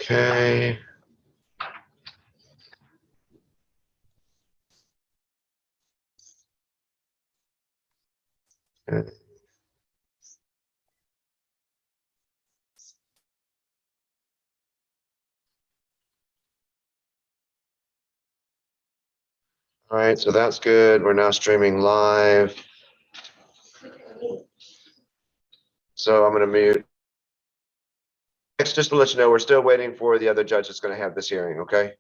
Okay. Good. All right, so that's good. We're now streaming live. So I'm going to mute. Just to let you know, we're still waiting for the other judge that's going to have this hearing, okay?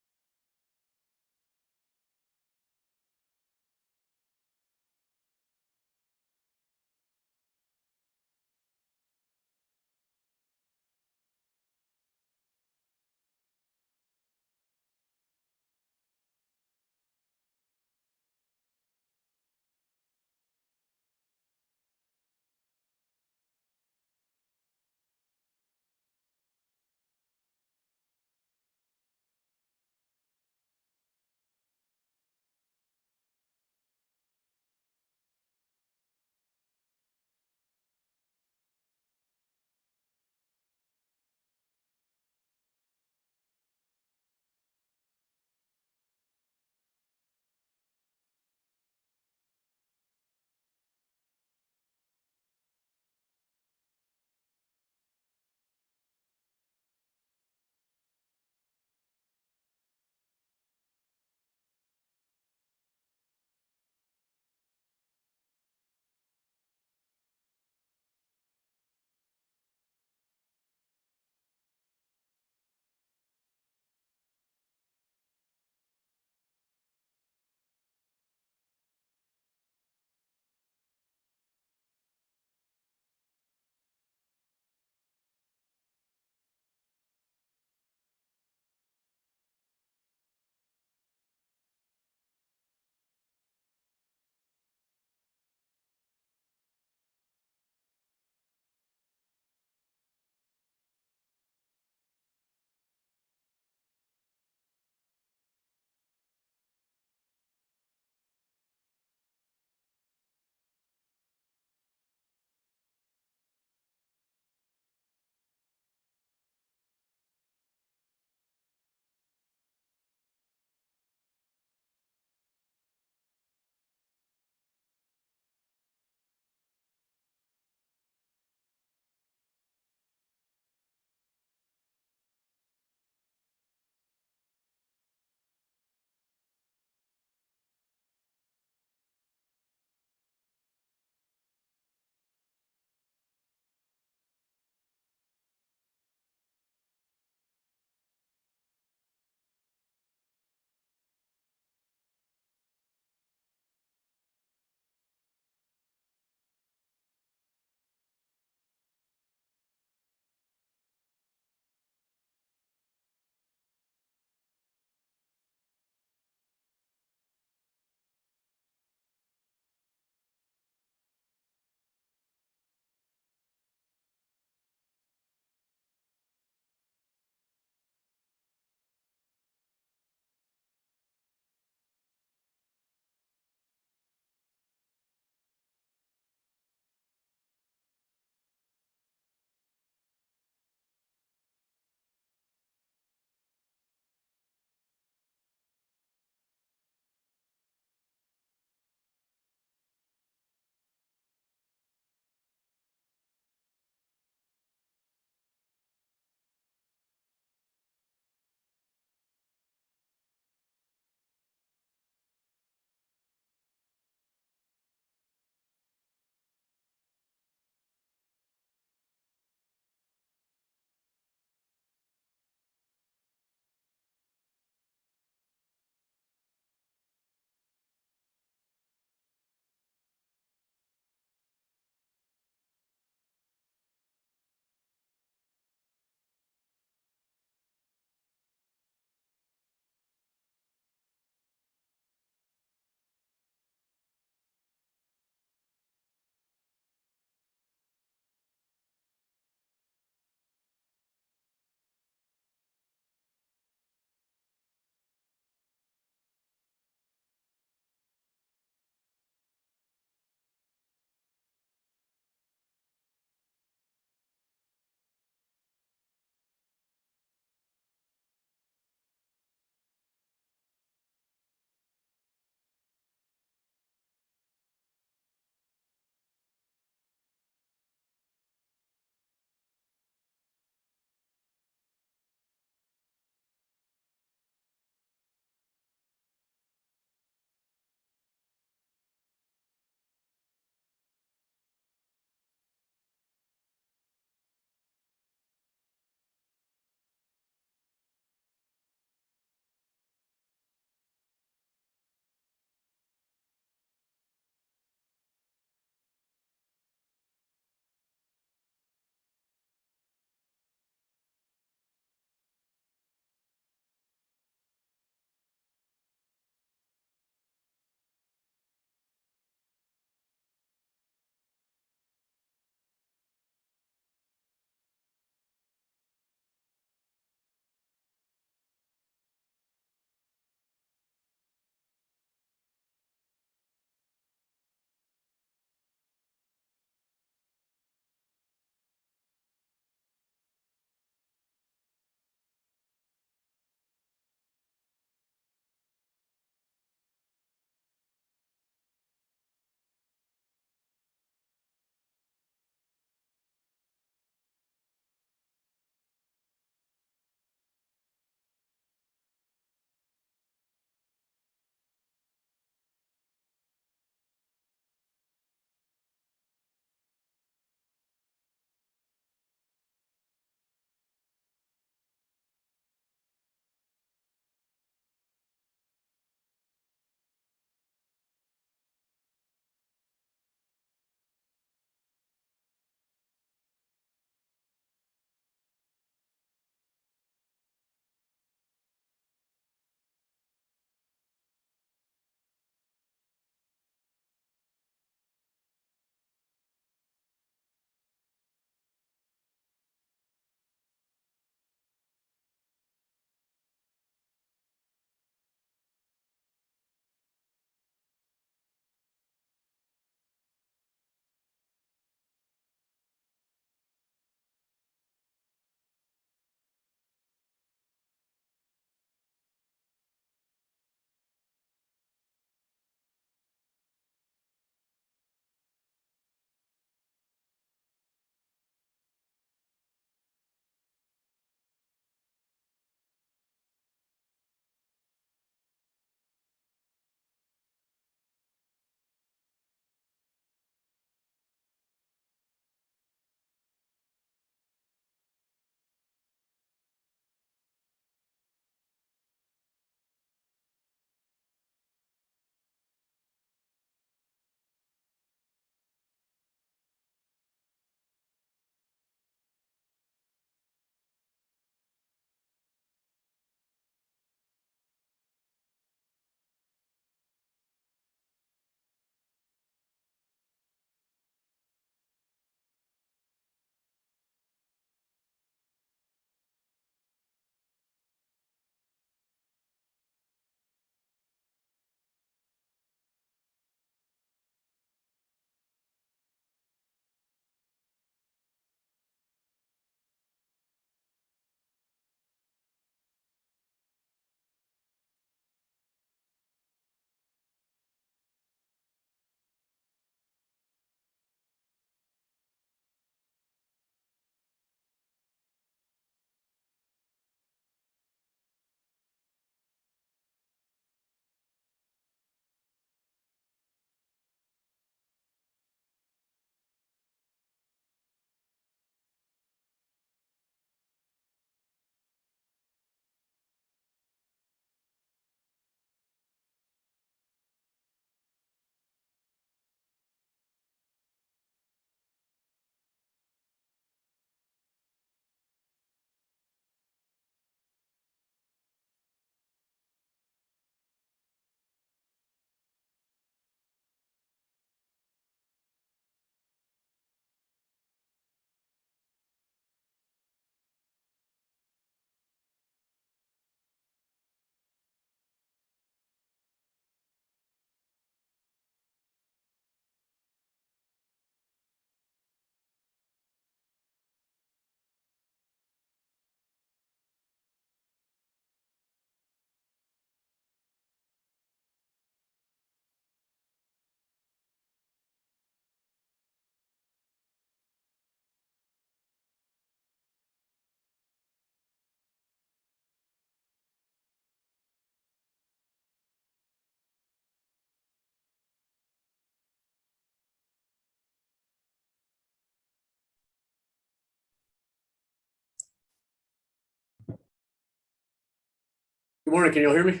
Good morning. Can you all hear me?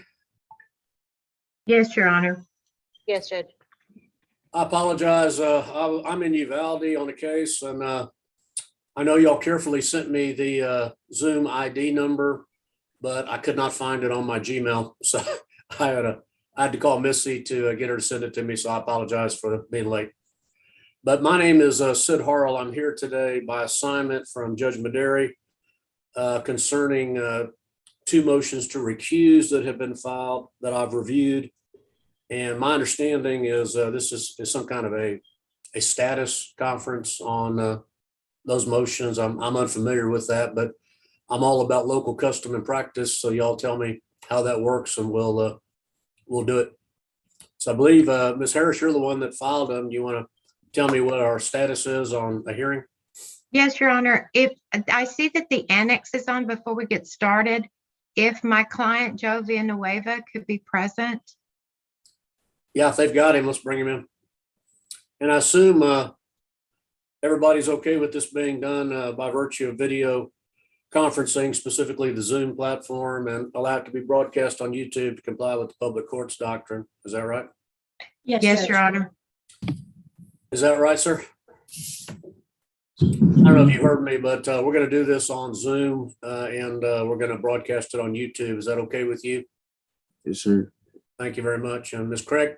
Yes, Your Honor. Yes, Judge. I apologize. I'm in Uvalde on the case, and I know y'all carefully sent me the Zoom ID number, but I could not find it on my Gmail. So I had to call Missy to get her to send it to me. So I apologize for being late. But my name is Sid Harrell. I'm here today by assignment from Judge Maderi concerning 2 motions to recuse that have been filed that I've reviewed. And my understanding is this is some kind of a status conference on those motions. I'm unfamiliar with that, but I'm all about local custom and practice. So y'all tell me how that works and we'll do it. So I believe Ms. Harris, you're the one that filed them. You want to tell me what our status is on a hearing? Yes, Your Honor. If I see that the annex is on before we get started, if my client, Joe Villanueva, could be present. Yeah, if they've got him, let's bring him in. And I assume everybody's okay with this being done by virtue of video conferencing, specifically the Zoom platform, and allow it to be broadcast on YouTube to comply with the public courts doctrine. Is that right? Yes, Your Honor. Is that right, sir? I don't know if you heard me, but we're going to do this on Zoom and we're going to broadcast it on YouTube. Is that okay with you? Yes, sir. Thank you very much. And Ms. Craig,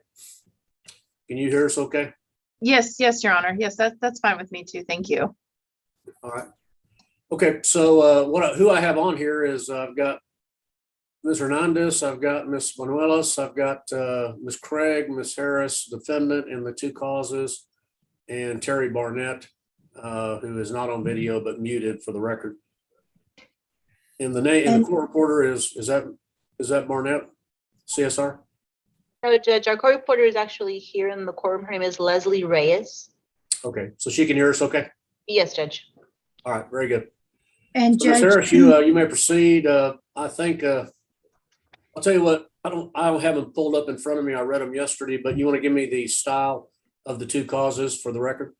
can you hear us okay? Yes, Your Honor. Yes, that's fine with me too. Thank you. All right. Okay, so who I have on here is I've got Ms. Hernandez, I've got Ms. Banuelos, I've got Ms. Craig, Ms. Harris, defendant in the 2 causes, and Terry Barnett, who is not on video but muted for the record. And the name in the court reporter is that Barnett, CSR? No, Judge, our court reporter is actually here in the courtroom. Her name is Leslie Reyes. Okay, so she can hear us okay? Yes, Judge. All right, very good. And So Ms. Judge, Harris, you may proceed. I think I'll tell you what, I don't have them pulled up in front of me. I read them yesterday, but you want to give me the style of the 2 causes for the record?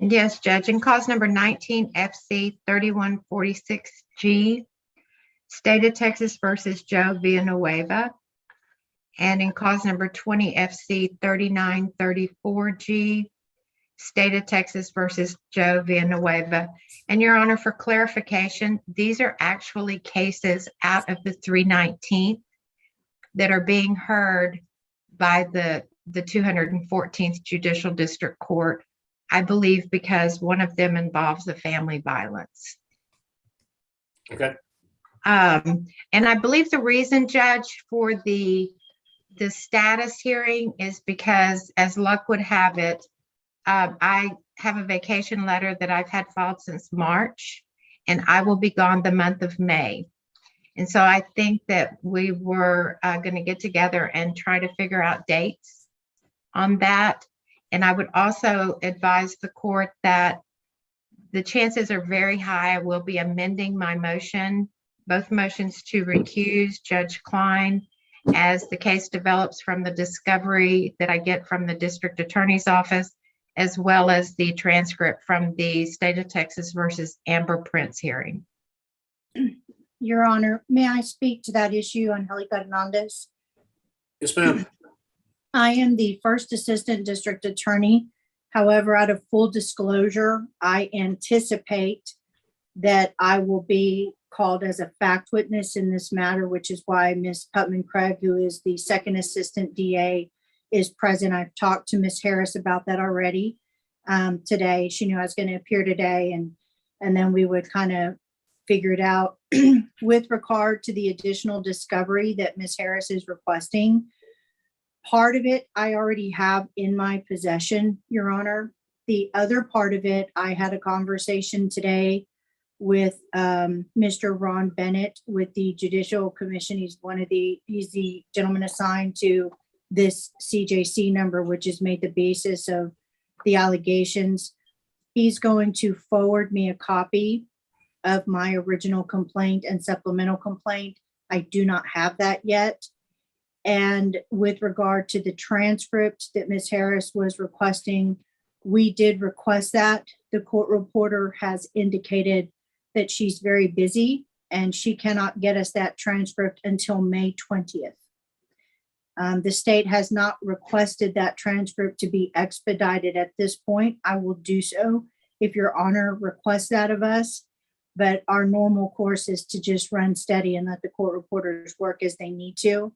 Yes, Judge. In cause number 19 FC 3146G, State of Texas versus Joe Villanueva. And in cause number 20 FC 3934G, State of Texas versus Joe Villanueva. And Your Honor, for clarification, these are actually cases out of the 319th that are being heard by the 214th Judicial District Court, I believe, because one of them involves the family violence. Okay. And I believe the reason, Judge, for the status hearing is because, as luck would have it, I have a vacation letter that I've had filed since March, and I will be gone the month of May. And so I think that we were going to get together and try to figure out dates on that. And I would also advise the court that the chances are very high I will be amending my motion, both motions to recuse Judge Klein as the case develops from the discovery that I get from the district attorney's office, as well as the transcript from the State of Texas versus Amber Prince hearing. Your Honor, may I speak to that issue on Angelica Hernandez? Yes, ma'am. I am the first assistant district attorney. However, out of full disclosure, I anticipate that I will be called as a fact witness in this matter, which is why Ms. Putman-Craig, who is the second assistant DA, is present. I've talked to Ms. Harris about that already today. She knew I was going to appear today, and then we would kind of figure it out. With regard to the additional discovery that Ms. Harris is requesting, part of it I already have in my possession, Your Honor. The other part of it, I had a conversation today with Mr. Ron Bennett with the Judicial Commission. He's the gentleman assigned to this CJC number, which is made the basis of the allegations. He's going to forward me a copy of my original complaint and supplemental complaint. I do not have that yet. And with regard to the transcript that Ms. Harris was requesting, we did request that. The court reporter has indicated that she's very busy and she cannot get us that transcript until May 20th. The state has not requested that transcript to be expedited at this point. I will do so if Your Honor requests that of us. But our normal course is to just run steady and let the court reporters work as they need to.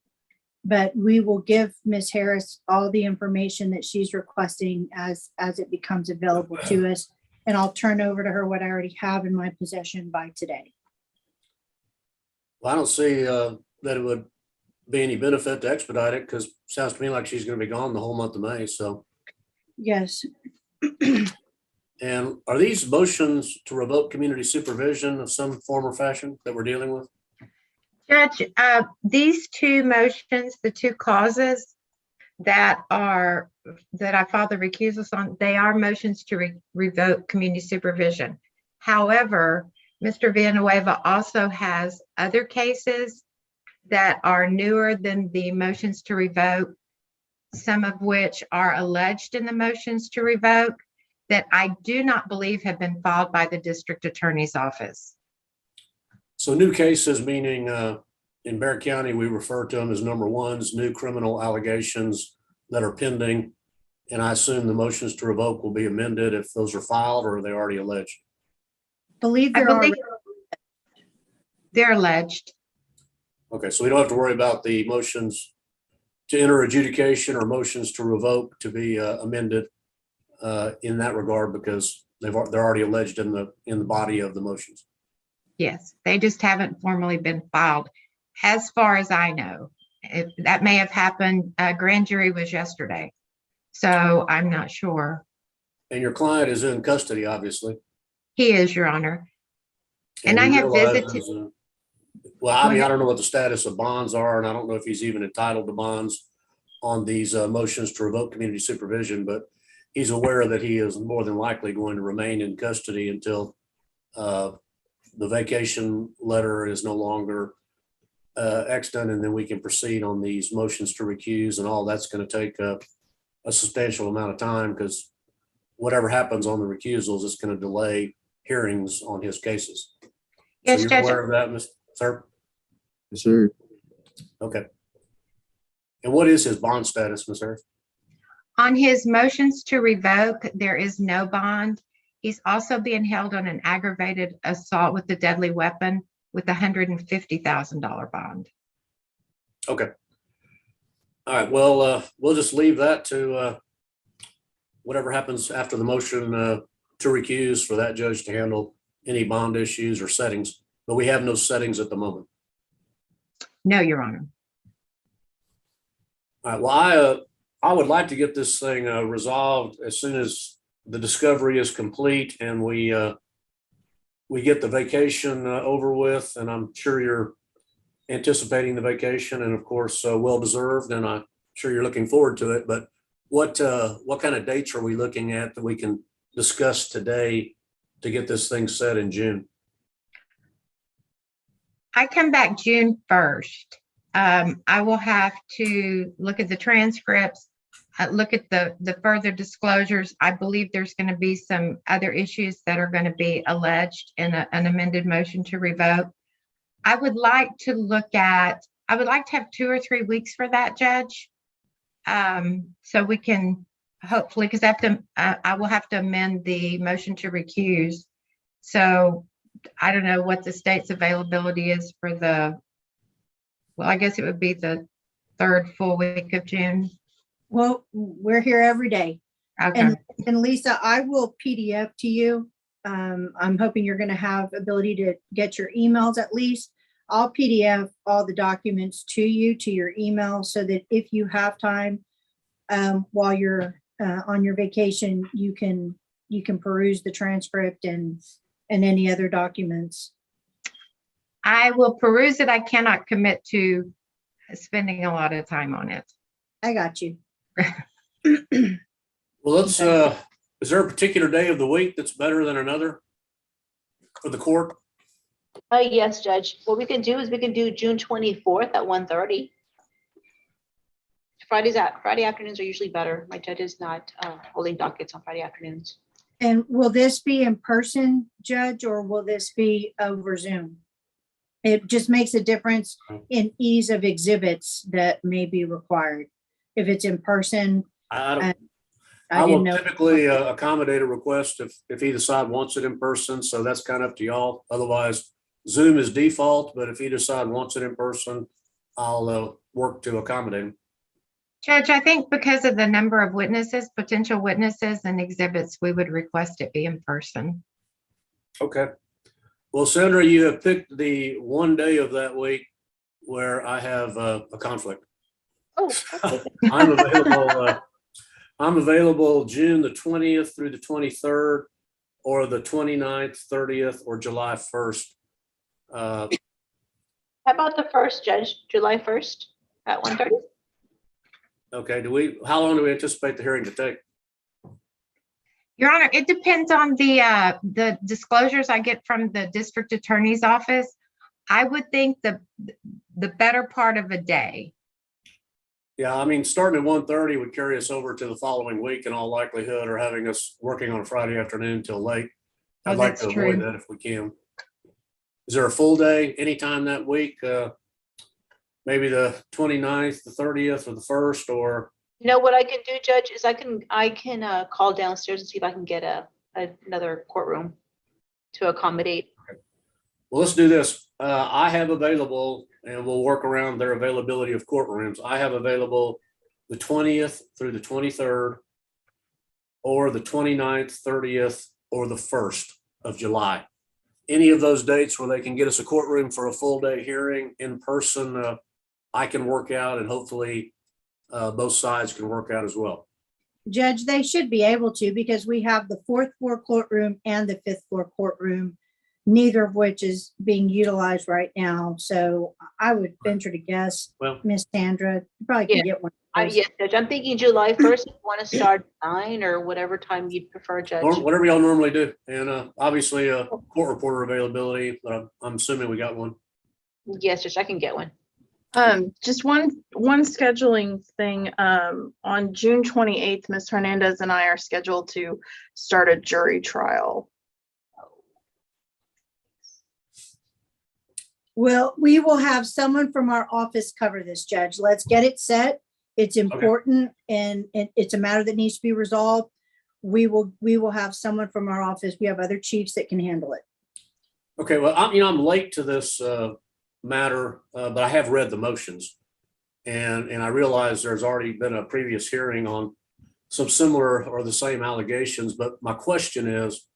But we will give Ms. Harris all the information that she's requesting as it becomes available to us. And I'll turn over to her what I already have in my possession by today. Well, I don't see that it would be any benefit to expedite it because it sounds to me like she's going to be gone the whole month of May. So, Yes, and are these motions to revoke community supervision of some form or fashion that we're dealing with? Judge, these two motions, the two causes that I filed the recusals on, they are motions to revoke community supervision. However, Mr. Villanueva also has other cases that are newer than the motions to revoke, some of which are alleged in the motions to revoke that I do not believe have been filed by the district attorney's office. So new cases, meaning in Bear County, we refer to them as number ones, new criminal allegations that are pending. And I assume the motions to revoke will be amended if those are filed, or are they already alleged? believe I there are. believe they're alleged. Okay, so we don't have to worry about the motions to enter adjudication or motions to revoke to be amended in that regard because they're already alleged in the body of the motions. Yes, they just haven't formally been filed, as far as I know. That may have happened. Grand jury was yesterday, so I'm not sure. And your client is in custody, obviously. He is, Your Honor. And I we have realize visited. well, I Go mean, I ahead. don't know what the status of bonds are, and I don't know if he's even entitled to bonds on these motions to revoke community supervision, but he's aware that he is more than likely going to remain in custody until the vacation letter is no longer extant, and then we can proceed on these motions to recuse and all. That's going to take a substantial amount of time because whatever happens on the recusals is going to delay hearings on his cases. Yes, So you're Judge. aware of that, Mr. Sir? Yes, sir. Okay. And what is his bond status, Ms. Harris? On his motions to revoke, there is no bond. He's also being held on an aggravated assault with a deadly weapon with $150,000 bond. Okay. All right. Well, we'll just leave that to whatever happens after the motion to recuse for that judge to handle any bond issues or settings. But we have no settings at the moment. No, Your Honor. All right. Well, I would like to get this thing resolved as soon as the discovery is complete and we get the vacation over with. And I'm sure you're anticipating the vacation, and of course, well deserved. And I'm sure you're looking forward to it. But what kind of dates are we looking at that we can discuss today to get this thing set in June? I come back June 1st. I will have to look at the transcripts, look at the further disclosures. I believe there's going to be some other issues that are going to be alleged in an amended motion to revoke. I would like to have 2 or 3 weeks for that, Judge. So we can hopefully, because I will have to amend the motion to recuse. So I don't know what the state's availability is for I guess it would be the 3rd full week of June. Well, we're here every day. Okay. And Lisa, I will PDF to you. I'm hoping you're going to have ability to get your emails at least. I'll PDF all the documents to you, to your email, so that if you have time while you're on your vacation, you can peruse the transcript and any other documents. I will peruse it. I cannot commit to spending a lot of time on it. I got you. Well, let's, is there a particular day of the week that's better than another for the court? Yes, Judge. What we can do is we can do June 24th at 1:30. Friday afternoons are usually better. My judge is not holding dockets on Friday afternoons. And will this be in person, Judge, or will this be over Zoom? It just makes a difference in ease of exhibits that may be required. If it's in person, I don't, I I will didn't know. typically accommodate a request if either side wants it in person, so that's kind of up to y'all. Otherwise, Zoom is default, but if either side wants it in person, I'll work to accommodate them. Judge, I think because of the number of witnesses, potential witnesses and exhibits, we would request it be in person. Okay. Well, Sandra, you have picked the one day of that week where I have a conflict. Oh, okay. I'm available June the 20th through the 23rd, or the 29th, 30th, or July 1st. How about the first, Judge, July 1st at 1:30? Okay, how long do we anticipate the hearing to take? Your Honor, it depends on the disclosures I get from the district attorney's office. I would think the better part of a day. Yeah, I mean, starting at 1:30 would carry us over to the following week in all likelihood, or having us working on a Friday afternoon till late. Oh, I'd like that's to avoid true. that if we can. Is there a full day anytime that week? Maybe the 29th, the 30th, or the 1st, or? You know what I can do, Judge, is I can call downstairs and see if I can get another courtroom to accommodate. Well, let's do this. I have available, and we'll work around their availability of courtrooms. I have available the 20th through the 23rd, or the 29th, 30th, or the 1st of July. Any of those dates where they can get us a courtroom for a full day hearing in person, I can work out, and hopefully both sides can work out as well. Judge, they should be able to, because we have the 4th floor courtroom and the 5th floor courtroom, neither of which is being utilized right now. So I would venture to guess, Well, Miss Sandra, you probably can Yeah. get one. of those. Yes, Judge, I'm thinking July 1st, if you want to start at 9 or whatever time you'd prefer, Judge. whatever y'all normally do. And obviously court reporter availability, but I'm assuming we got one. Yes, Judge, I can get one. Just one scheduling thing. On June 28th, Ms. Hernandez and I are scheduled to start a jury trial. Well, we will have someone from our office cover this, Judge. Let's get it set. It's important, and it's a matter that needs to be resolved. We will have someone from our office. We have other chiefs that can handle it. Okay, well, I'm late to this matter, but I have read the motions. And I realize there's already been a previous hearing on some similar or the same allegations. But my question is,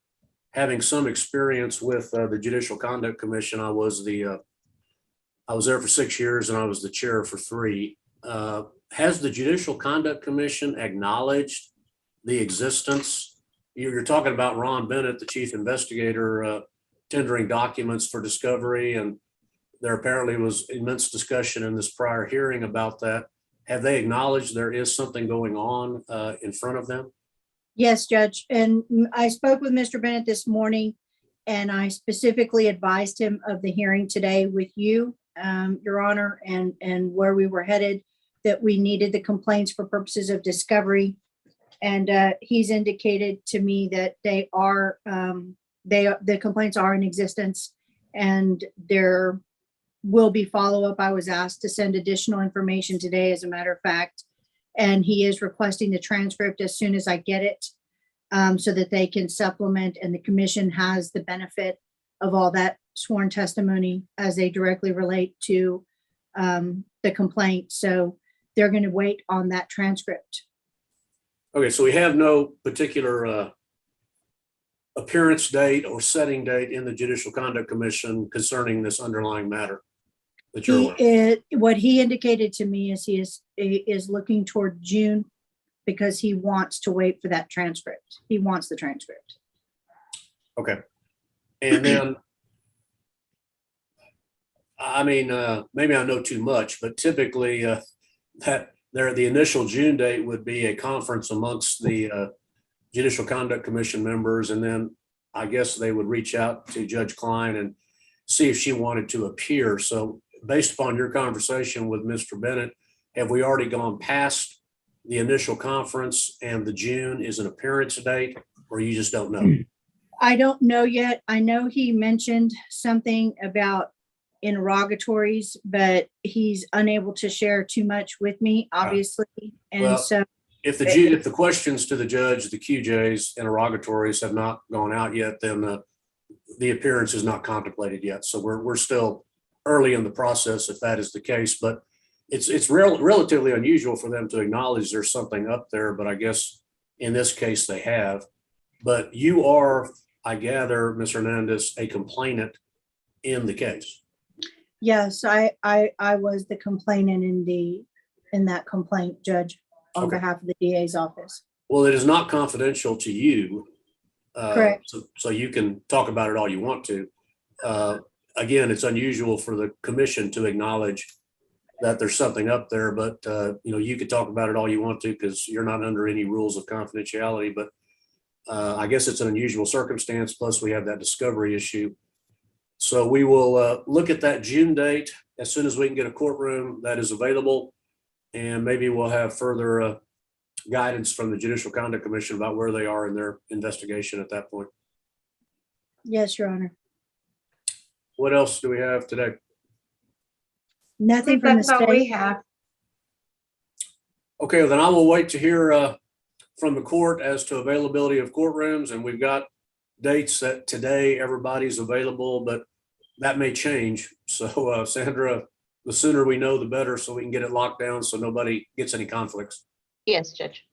having some experience with the Judicial Conduct Commission, I was there for 6 years and I was the chair for 3. Has the Judicial Conduct Commission acknowledged the existence? You're talking about Ron Bennett, the chief investigator, tendering documents for discovery, and there apparently was immense discussion in this prior hearing about that. Have they acknowledged there is something going on in front of them? Yes, Judge. And I spoke with Mr. Bennett this morning, and I specifically advised him of the hearing today with you, Your Honor, and where we were headed, that we needed the complaints for purposes of discovery. And he's indicated to me that the complaints are in existence, and there will be follow-up. I was asked to send additional information today, as a matter of fact, and he is requesting the transcript as soon as I get it, so that they can supplement, and the commission has the benefit of all that sworn testimony as they directly relate to the complaint. So they're going to wait on that transcript. Okay, so we have no particular appearance date or setting date in the Judicial Conduct Commission concerning this underlying matter that you're aware of. What he indicated to me is he is looking toward June, because he wants to wait for that transcript. He wants the transcript. Okay. And then, I mean, maybe I know too much, but typically the initial June date would be a conference amongst the Judicial Conduct Commission members. And then I guess they would reach out to Judge Klein and see if she wanted to appear. So based upon your conversation with Mr. Bennett, have we already gone past the initial conference and the June is an appearance date, or you just don't know? I don't know yet. I know he mentioned something about interrogatories, but he's unable to share too much with me, obviously. And Well, so, If if the questions to the judge, the QJ's interrogatories have not gone out yet, then the appearance is not contemplated yet. So we're still early in the process if that is the case, but it's relatively unusual for them to acknowledge there's something up there, but I guess in this case they have. But you are, I gather, Ms. Hernandez, a complainant in the case. yes, I was the complainant in that complaint, Judge, on Okay. behalf of the DA's office. Well, it is not confidential to you. Correct. So you can talk about it all you want to. Again, it's unusual for the commission to acknowledge that there's something up there, but you could talk about it all you want to because you're not under any rules of confidentiality. But I guess it's an unusual circumstance. Plus, we have that discovery issue. So we will look at that June date as soon as we can get a courtroom that is available, and maybe we'll have further guidance from the Judicial Conduct Commission about where they are in their investigation at that point. Yes, Your Honor. What else do we have today? Nothing from the That's all we state. have. Okay, then I will wait to hear from the court as to availability of courtrooms, and we've got dates that today everybody's available, but that may change. So Sandra, the sooner we know, the better, so we can get it locked down so nobody gets any conflicts. Yes, Judge.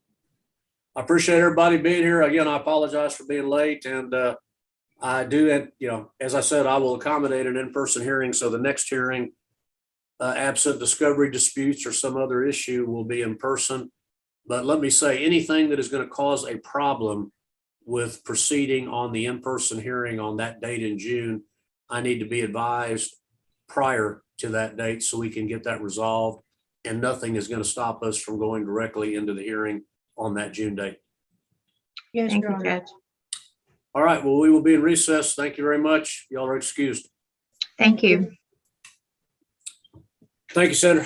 I appreciate everybody being here. Again, I apologize for being late, and I do, and as I said, I will accommodate an in-person hearing. So the next hearing, absent discovery disputes or some other issue, will be in person. But let me say, anything that is going to cause a problem with proceeding on the in-person hearing on that date in June, I need to be advised prior to that date so we can get that resolved. And nothing is going to stop us from going directly into the hearing on that June date. Yes, Thank Your you, Honor. Judge. All right, well, we will be in recess. Thank you very much. Y'all are excused. Thank you. Thank you, Sandra.